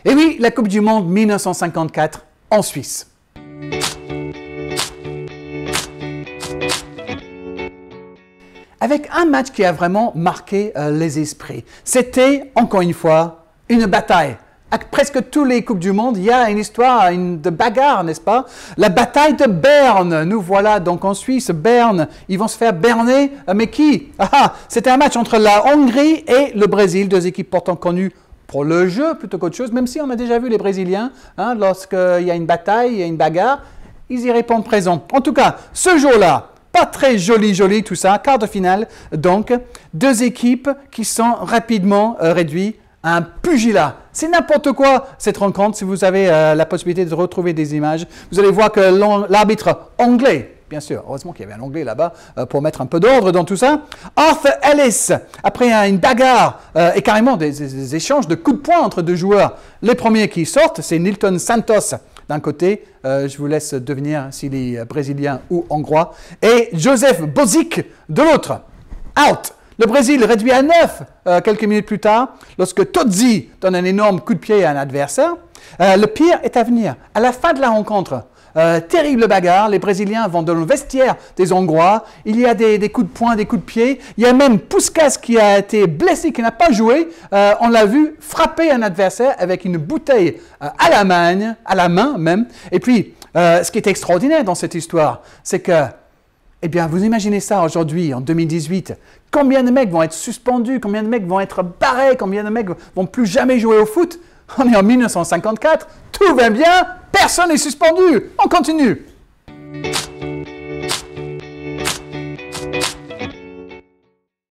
Et oui, la Coupe du Monde 1954 en Suisse. Avec un match qui a vraiment marqué les esprits. C'était, encore une fois, une bataille. À presque tous les Coupes du Monde, il y a une histoire de bagarre, n'est-ce pas? La bataille de Berne. Nous voilà donc en Suisse, Berne. Ils vont se faire berner. Mais qui? C'était un match entre la Hongrie et le Brésil, deux équipes pourtant connues pour le jeu plutôt qu'autre chose, même si on a déjà vu les Brésiliens, lorsqu'il y a une bataille, il y a une bagarre, ils y répondent présent. En tout cas, ce jour-là, pas très joli tout ça, quart de finale, donc, deux équipes qui sont rapidement réduites à un pugilat. C'est n'importe quoi cette rencontre, si vous avez la possibilité de retrouver des images. Vous allez voir que l'arbitre anglais, bien sûr, heureusement qu'il y avait un anglais là-bas pour mettre un peu d'ordre dans tout ça. Arthur Ellis, après une bagarre et carrément des échanges de coups de poing entre deux joueurs. Les premiers qui sortent, c'est Nilton Santos d'un côté, je vous laisse deviner s'il est brésilien ou hongrois, et Joseph Bozic de l'autre. Out! Le Brésil réduit à 9 quelques minutes plus tard, lorsque Tozzi donne un énorme coup de pied à un adversaire. Le pire est à venir. À la fin de la rencontre, terrible bagarre, les Brésiliens vont dans le vestiaire des Hongrois, il y a des coups de poing, des coups de pied, il y a même Puskás qui a été blessé, qui n'a pas joué, on l'a vu frapper un adversaire avec une bouteille à la main même. Et puis, ce qui est extraordinaire dans cette histoire, c'est que, eh bien, vous imaginez ça aujourd'hui, en 2018, combien de mecs vont être suspendus, combien de mecs vont être barrés, combien de mecs vont plus jamais jouer au foot? On est en 1954, tout va bien, personne n'est suspendu. On continue.